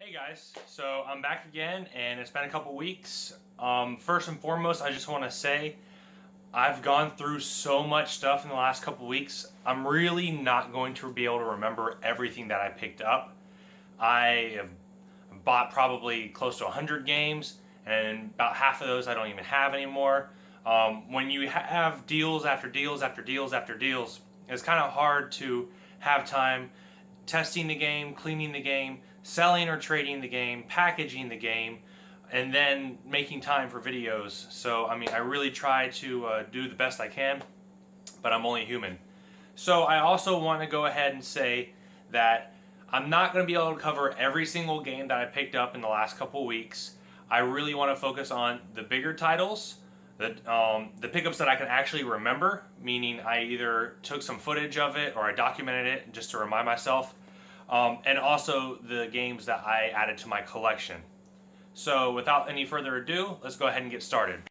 Hey guys, so I'm back again and it's been a couple weeks. First and foremost, I just want to say I've gone through so much stuff in the last couple weeks. I'm really not going to be able to remember everything that I picked up. I have bought probably close to 100 games and about half of those I don't even have anymore. When you have deals after deals after deals after deals, it's kind of hard to have time testing the game, cleaning the game, selling or trading the game, packaging the game, and then making time for videos. So, I really try to do the best I can, but I'm only human. So I also want to go ahead and say that I'm not going to be able to cover every single game that I picked up in the last couple weeks. I really want to focus on the bigger titles, the pickups that I can actually remember, meaning I either took some footage of it or I documented it just to remind myself, and also the games that I added to my collection. So without any further ado, let's go ahead and get started.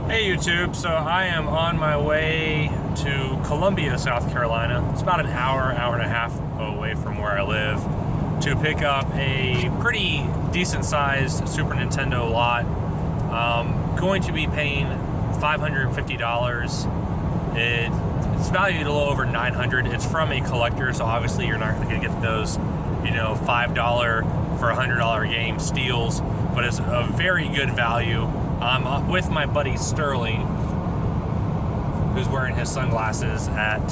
Hey YouTube, so I am on my way to Columbia, South Carolina. It's about an hour and a half away from where I live to pick up a pretty decent sized Super Nintendo lot. Going to be paying $550. It's valued a little over $900. It's from a collector, so obviously you're not going to get those, $5 for $100 game steals, but it's a very good value. I'm with my buddy Sterling, who's wearing his sunglasses at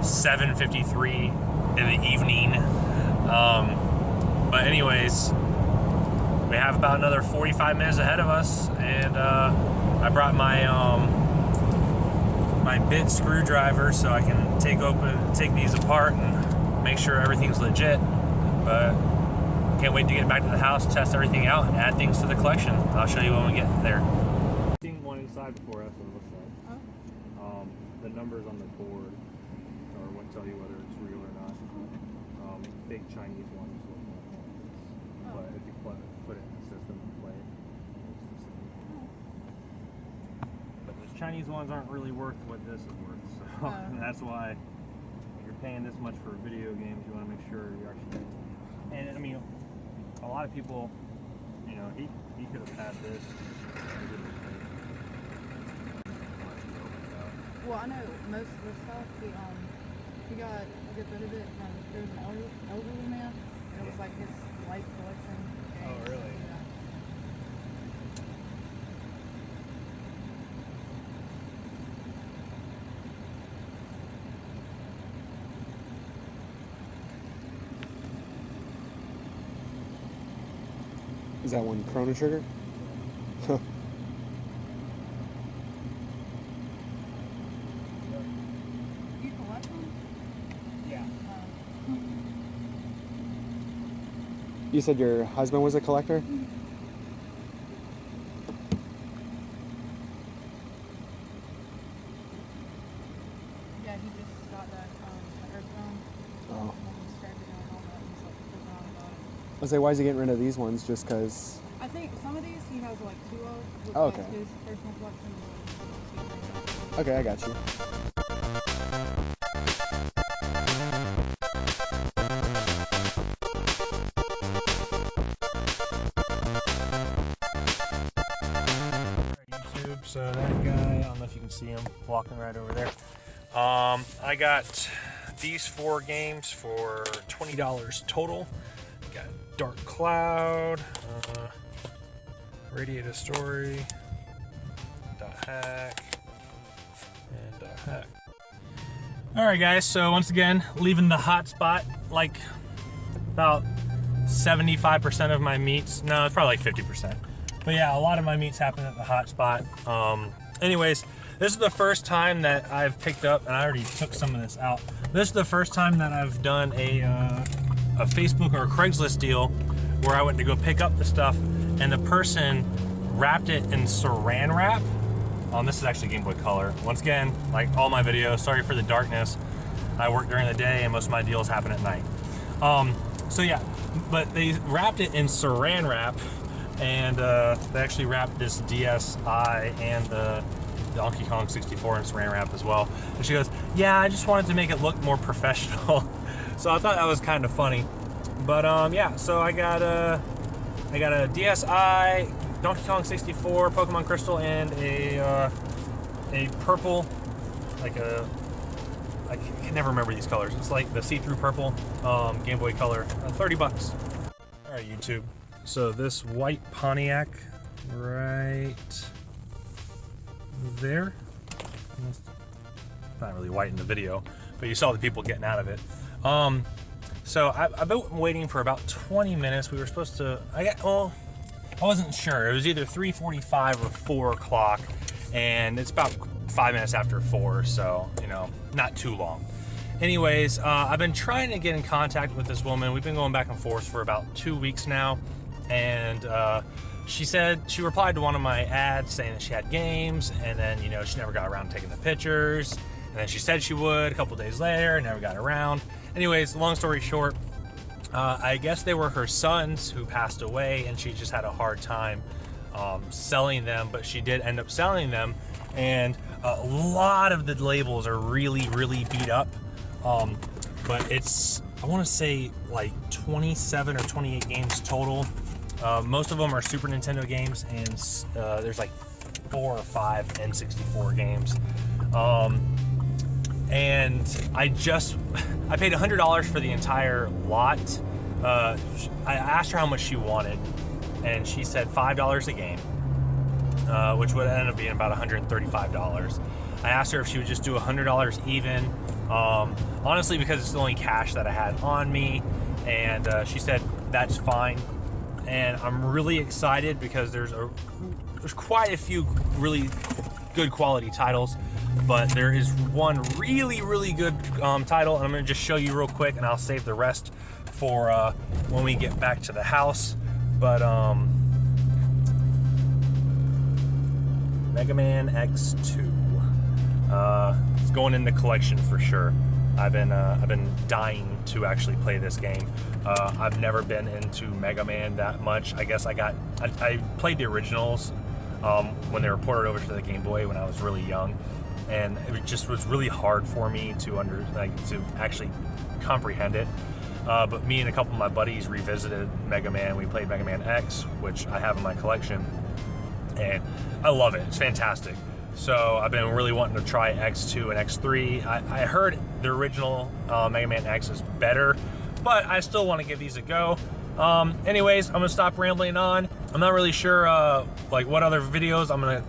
7:53 in the evening. But anyways, we have about another 45 minutes ahead of us, and I brought my my bit screwdriver so I can take these apart and make sure everything's legit. But can't wait to get back to the house, test everything out, and add things to the collection. I'll show you when we get there. I've seen one inside before, that's what it looks like. Oh. The numbers on the board won't tell you whether it's real or not. Big Chinese ones look like this. Oh. But if you put it in the system and play it, it's the same. Oh. But the Chinese ones aren't really worth what this is worth, so that's why if you're paying this much for video games, you want to make sure you're actually. And a lot of people, he could have had this. Well, I know most of the stuff, he got a good bit of it from, there was an elderly man, and it was like his life collection. Oh, really? Yeah. Is that one Chrono Trigger? Huh. You collect them? Yeah. You said your husband was a collector? Yeah, he just got that Earthbound. Oh. He's scraping it and all that. He's like freaking out about it. I was like, why is he getting rid of these ones? Just because? I think some of these he has like two of. With Oh, okay. Like his personal collection. Okay, I got you. YouTube, so that guy, I don't know if you can see him walking right over there. I got these 4 games for $20 total. Got Dark Cloud, Radiator Story, .hack, and .hack. Alright guys, so once again, leaving the hotspot, like about 75% of my meets, no, it's probably like 50%. But yeah, a lot of my meets happen at the hotspot. Anyways, this is the first time that I've picked up, and I already took some of this out. This is the first time that I've done a Facebook or a Craigslist deal where I went to go pick up the stuff, and the person wrapped it in Saran wrap This is actually Game Boy Color. Once again, like all my videos, sorry for the darkness. I work during the day and most of my deals happen at night. So yeah, but they wrapped it in Saran wrap, and they actually wrapped this DSi and the Donkey Kong 64 in Saran wrap as well. And she goes, yeah, I just wanted to make it look more professional. So I thought that was kind of funny. But yeah, so I got a DSi, Donkey Kong 64, Pokemon Crystal, and a purple, like I can never remember these colors. It's like the see-through purple Game Boy Color, 30 bucks. All right, YouTube. So this white Pontiac right there. It's not really white in the video, but you saw the people getting out of it. So I've been waiting for about 20 minutes. We were supposed to, I wasn't sure. It was either 3:45 or 4 o'clock, and it's about 5 minutes after 4, so, you know, not too long. Anyways, I've been trying to get in contact with this woman. We've been going back and forth for about 2 weeks now, and she replied to one of my ads saying that she had games, and then, you know, she never got around to taking the pictures, and then she said she would a couple days later, never got around. Anyways, long story short, I guess they were her sons who passed away, and she just had a hard time selling them, but she did end up selling them, and a lot of the labels are really, really beat up. But it's, I want to say like 27 or 28 games total. Most of them are Super Nintendo games, and there's like 4 or 5 N64 games. And I paid $100 for the entire lot. I asked her how much she wanted, and she said $5 a game, which would end up being about $135. I asked her if she would just do $100 even, honestly, because it's the only cash that I had on me, and she said that's fine. And I'm really excited because there's quite a few really good quality titles, but there is one really, really good title, and I'm gonna just show you real quick, and I'll save the rest for when we get back to the house. But Mega Man X2, it's going in the collection for sure. I've been dying to actually play this game. I've never been into Mega Man that much. I guess I played the originals when they were ported over to the Game Boy when I was really young, and it just was really hard for me to actually comprehend it. But me and a couple of my buddies revisited Mega Man. We played Mega Man X, which I have in my collection, and I love it. It's fantastic. So I've been really wanting to try X2 and X3. I heard the original Mega Man X is better, but I still want to give these a go. Anyways, I'm gonna stop rambling on. I'm not really sure like what other videos I'm gonna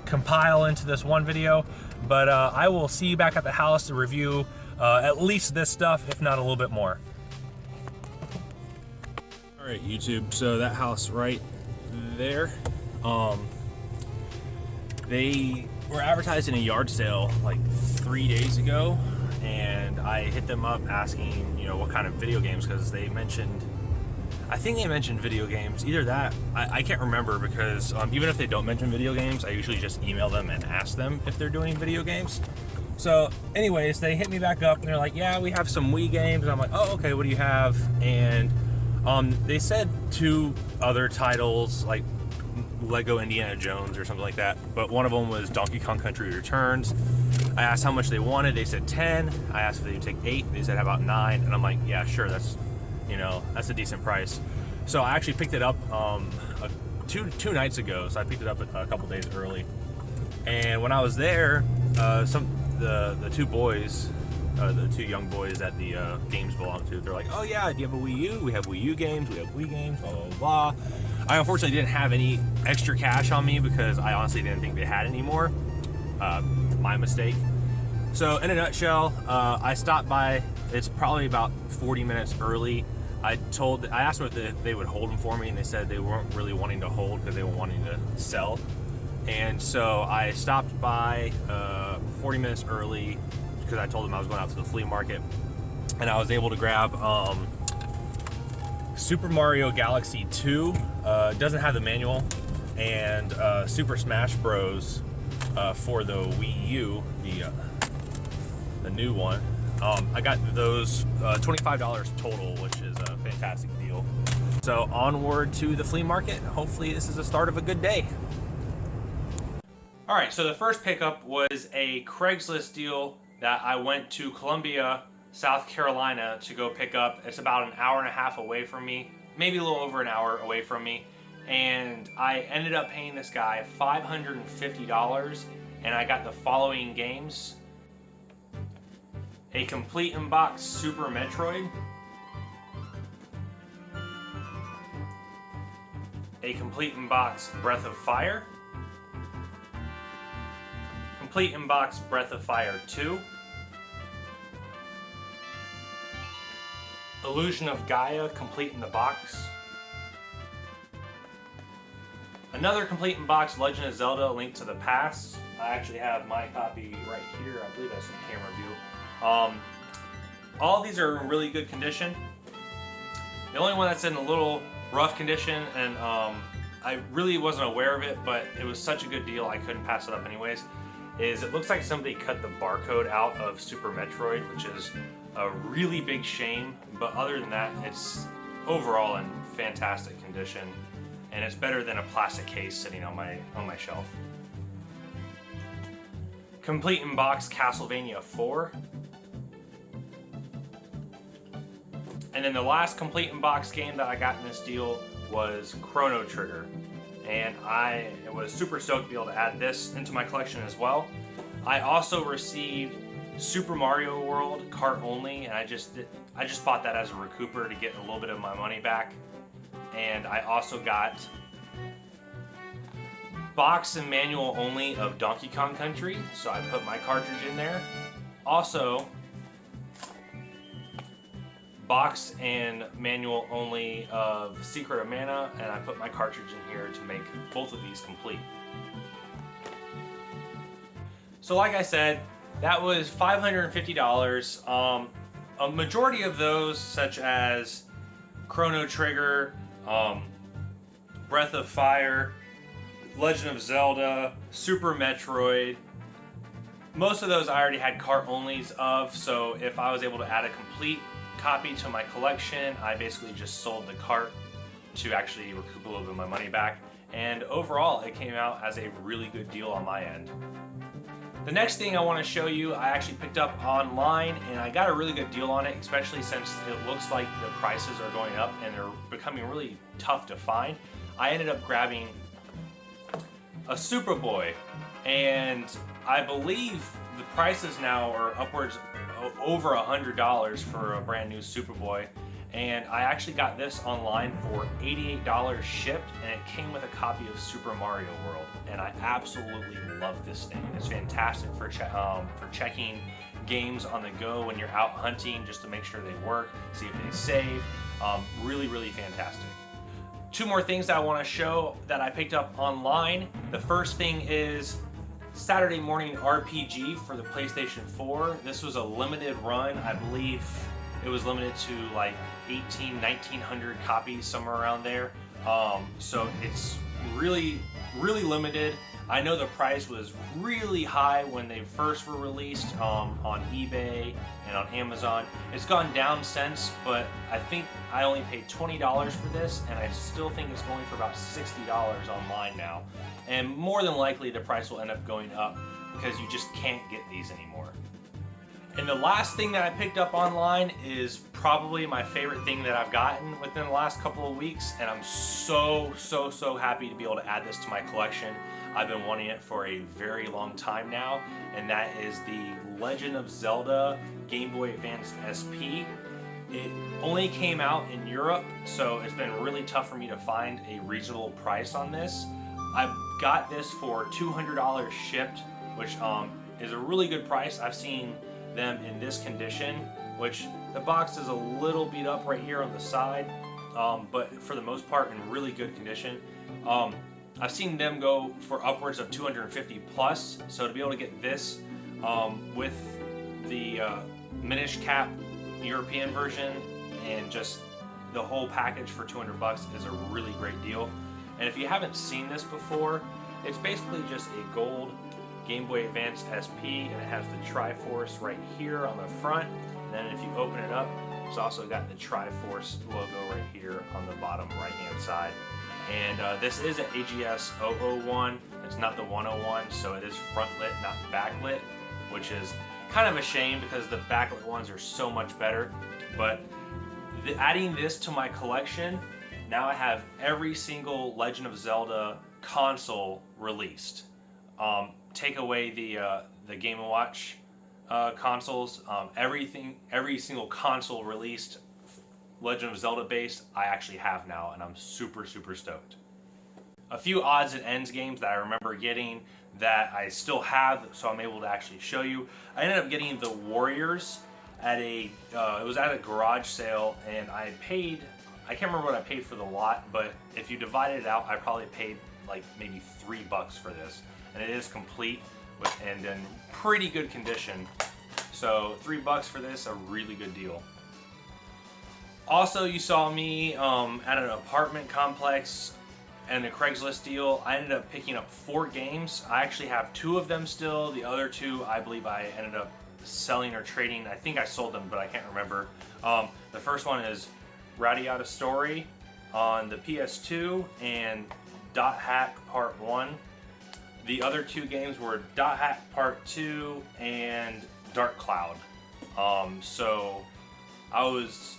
compile into this one video, but I will see you back at the house to review at least this stuff, if not a little bit more. All right, YouTube, so that house right there, they were advertising a yard sale like 3 days ago, and I hit them up asking, you know, what kind of video games, because they mentioned, I think they mentioned video games, either that, I can't remember, because even if they don't mention video games, I usually just email them and ask them if they're doing video games. So anyways, they hit me back up and they're like, yeah, we have some Wii games, and I'm like, oh, okay, what do you have? And they said 2 other titles, like Lego Indiana Jones or something like that, but one of them was Donkey Kong Country Returns. I asked how much they wanted. They said 10. I asked if they would take 8. They said how about 9, and I'm like, yeah, sure, that's, you know, that's a decent price. So I actually picked it up two nights ago, so I picked it up a couple days early. And when I was there, the 2 boys, the 2 young boys that the games belong to, they're like, oh yeah, do you have a Wii U? We have Wii U games, we have Wii games, blah, blah, blah. I unfortunately didn't have any extra cash on me because I honestly didn't think they had any more. My mistake. So in a nutshell, I stopped by, it's probably about 40 minutes early. I asked them if they would hold them for me, and they said they weren't really wanting to hold because they were wanting to sell. And so I stopped by 40 minutes early because I told them I was going out to the flea market, and I was able to grab Super Mario Galaxy 2. It doesn't have the manual, and Super Smash Bros. For the Wii U, the new one. I got those $25 total, which is a fantastic deal. So onward to the flea market. Hopefully this is the start of a good day. All right, so the first pickup was a Craigslist deal that I went to Columbia, South Carolina to go pick up. It's about an hour and a half away from me, maybe a little over an hour away from me. And I ended up paying this guy $550, and I got the following games: a complete in-box Super Metroid, a complete in-box Breath of Fire, complete in-box Breath of Fire 2, Illusion of Gaia complete in the box, another complete in box Legend of Zelda: A Link to the Past. I actually have my copy right here. I believe that's in camera view. All of these are in really good condition. The only one that's in a little rough condition, and I really wasn't aware of it, but it was such a good deal I couldn't pass it up anyways, is it looks like somebody cut the barcode out of Super Metroid, which is a really big shame, but other than that, it's overall in fantastic condition. And it's better than a plastic case sitting on my shelf. Complete in box Castlevania 4. And then the last complete in box game that I got in this deal was Chrono Trigger. And I was super stoked to be able to add this into my collection as well. I also received Super Mario World cart only, and I just bought that as a recouper to get a little bit of my money back. And I also got box and manual only of Donkey Kong Country, so I put my cartridge in there. Also, box and manual only of Secret of Mana, and I put my cartridge in here to make both of these complete. So like I said, that was $550. A majority of those, such as Chrono Trigger, Breath of Fire, Legend of Zelda, Super Metroid, most of those I already had cart onlys of, so if I was able to add a complete copy to my collection, I basically just sold the cart to actually recoup a little bit of my money back. And overall, it came out as a really good deal on my end. The next thing I want to show you, I actually picked up online, and I got a really good deal on it, especially since it looks like the prices are going up and they're becoming really tough to find. I ended up grabbing a Superboy, and I believe the prices now are upwards over $100 for a brand new Superboy. And I actually got this online for $88 shipped, and it came with a copy of Super Mario World, and I absolutely love this thing. It's fantastic for checking games on the go when you're out hunting, just to make sure they work, see if they save. Really, really fantastic. Two more things that I want to show that I picked up online. The first thing is Saturday Morning RPG for the PlayStation 4. This was a limited run. I believe it was limited to like 1900 copies, somewhere around there. So it's really, really limited. I know the price was really high when they first were released on eBay and on Amazon. It's gone down since, but I think I only paid $20 for this, and I still think it's going for about $60 online now. And more than likely the price will end up going up because you just can't get these anymore. And the last thing that I picked up online is probably my favorite thing that I've gotten within the last couple of weeks, and I'm so happy to be able to add this to my collection. I've been wanting it for a very long time now, and that is the Legend of Zelda Game Boy Advance SP. It only came out in Europe, so it's been really tough for me to find a reasonable price on this. I got this for $200 shipped, which is a really good price. I've seen them in this condition, which the box is a little beat up right here on the side, but for the most part in really good condition. I've seen them go for upwards of 250 plus, so to be able to get this with the Minish Cap European version and just the whole package for $200 is a really great deal. And if you haven't seen this before, it's basically just a gold Game Boy Advance SP, and it has the Triforce right here on the front. And then if you open it up, it's also got the Triforce logo right here on the bottom right hand side. And this is an AGS 001. It's not the 101, so it is front lit, not backlit, which is kind of a shame because the backlit ones are so much better. But adding this to my collection, now I have every single Legend of Zelda console released. Take away the Game & Watch consoles, every single console released Legend of Zelda based, I actually have now, and I'm super stoked. A few odds and ends games that I remember getting that I still have, so I'm able to actually show you. I ended up getting the Warriors at it was at a garage sale, and I can't remember what I paid for the lot, but if you divided it out, I probably paid like maybe $3 for this. And it is complete and in pretty good condition. So $3 for this, a really good deal. Also, you saw me at an apartment complex and a Craigslist deal. I ended up picking up 4 games. I actually have 2 of them still. The other 2, I believe I ended up selling or trading. I think I sold them, but I can't remember. The first one is Radiata Story on the PS2 and Dot Hack Part 1. The other 2 games were Dot Hack Part 2 and Dark Cloud. So I was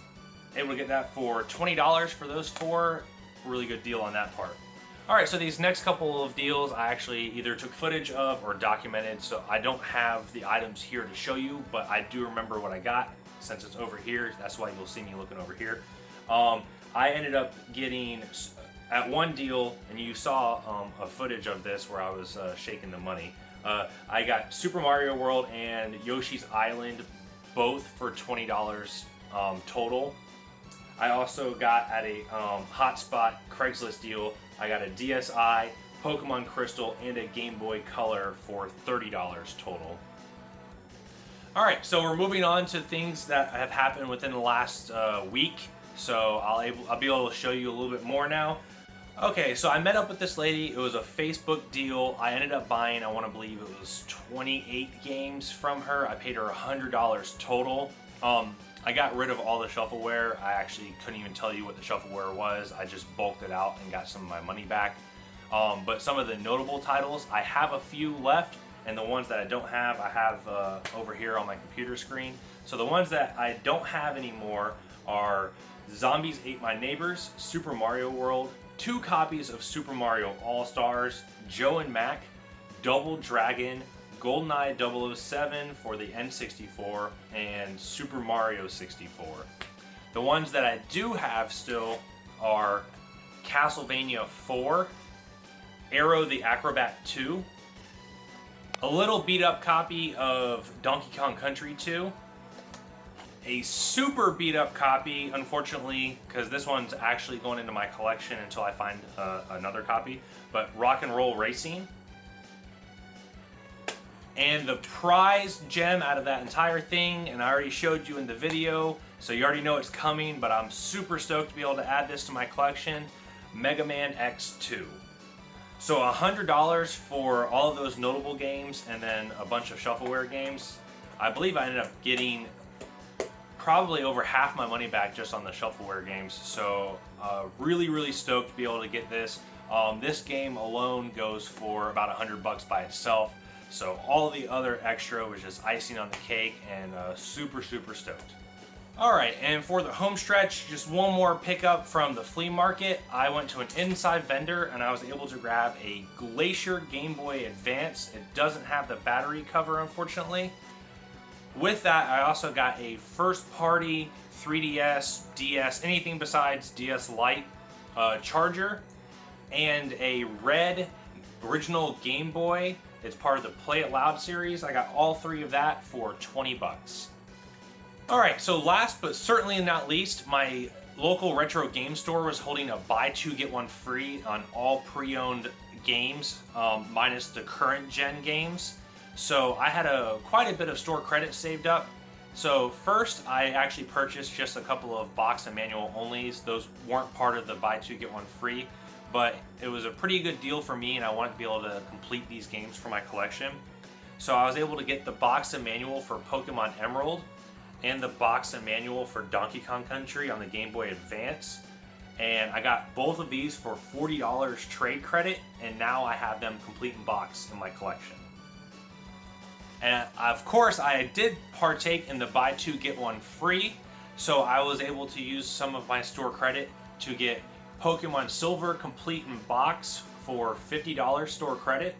able to get that for $20 for those 4. Really good deal on that part. Alright, so these next couple of deals I actually either took footage of or documented, so I don't have the items here to show you, but I do remember what I got since it's over here. That's why you'll see me looking over here. I ended up getting at one deal, and you saw a footage of this where I was shaking the money. I got Super Mario World and Yoshi's Island, both for $20 total. I also got at a Hotspot Craigslist deal, I got a DSi, Pokemon Crystal, and a Game Boy Color for $30 total. Alright, so we're moving on to things that have happened within the last week. So I'll be able to show you a little bit more now. Okay, so I met up with this lady. It was a Facebook deal. I ended up buying, I want to believe it was 28 games from her. I paid her $100 total. I got rid of all the shuffleware. I actually couldn't even tell you what the shuffleware was. I just bulked it out and got some of my money back. But some of the notable titles, I have a few left, and the ones that I don't have, I have over here on my computer screen. So the ones that I don't have anymore are Zombies Ate My Neighbors, Super Mario World, 2 copies of Super Mario All-Stars, Joe and Mac, Double Dragon, GoldenEye 007 for the N64, and Super Mario 64. The ones that I do have still are Castlevania 4, Arrow the Acrobat 2, a little beat up copy of Donkey Kong Country 2, a super beat up copy, unfortunately, because this one's actually going into my collection until I find another copy, but Rock and Roll Racing. And the prize gem out of that entire thing, and I already showed you in the video, so you already know it's coming, but I'm super stoked to be able to add this to my collection, Mega Man X2. So $100 for all of those notable games, and then a bunch of shuffleware games. I believe I ended up getting probably over half my money back just on the shuffleware games, so really stoked to be able to get this. This game alone goes for about $100 by itself. So all the other extra was just icing on the cake, and super stoked. Alright, and for the home stretch, just one more pickup from the flea market. I went to an inside vendor and I was able to grab a Glacier Game Boy Advance. It doesn't have the battery cover, unfortunately. With that, I also got a first party 3DS, DS, anything besides DS Lite charger, and a red original Game Boy. It's part of the Play It Loud series. I got all 3 of that for $20. Alright, so last but certainly not least, my local retro game store was holding a buy 2 get 1 free on all pre-owned games, minus the current gen games. So I had quite a bit of store credit saved up. So first, I actually purchased just a couple of box and manual onlys. Those weren't part of the buy 2 get 1 free. but it was a pretty good deal for me and I wanted to be able to complete these games for my collection. So I was able to get the box and manual for Pokemon Emerald and the box and manual for Donkey Kong Country on the Game Boy Advance. And I got both of these for $40 trade credit, and now I have them complete in box in my collection. And of course, I did partake in the buy two get one free, so I was able to use some of my store credit to get Pokemon Silver complete in box for $50 store credit,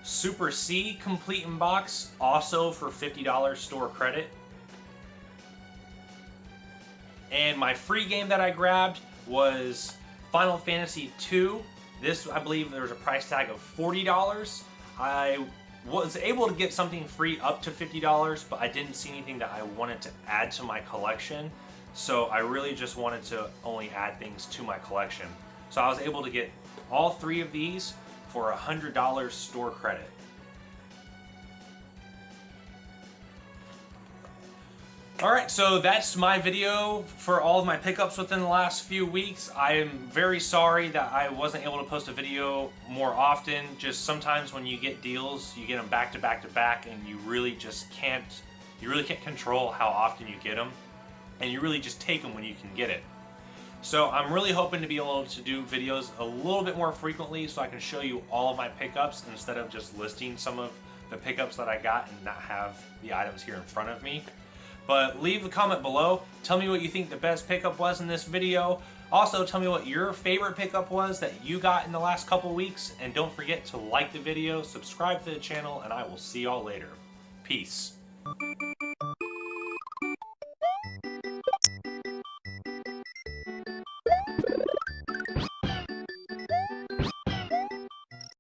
Super C complete in box also for $50 store credit. And my free game that I grabbed was Final Fantasy II. This, I believe there was a price tag of $40. I was able to get something free up to $50, but I didn't see anything that I wanted to add to my collection. So I really just wanted to only add things to my collection. So I was able to get all three of these for $100 store credit. Alright, so that's my video for all of my pickups within the last few weeks. I am very sorry that I wasn't able to post a video more often. Just sometimes when you get deals, you get them back to back to back, and you really can't control how often you get them, and you really just take them when you can get it. So I'm really hoping to be able to do videos a little bit more frequently so I can show you all of my pickups instead of just listing some of the pickups that I got and not have the items here in front of me. But leave a comment below. Tell me what you think the best pickup was in this video. Also, tell me what your favorite pickup was that you got in the last couple weeks. And don't forget to like the video, subscribe to the channel, and I will see y'all later. Peace.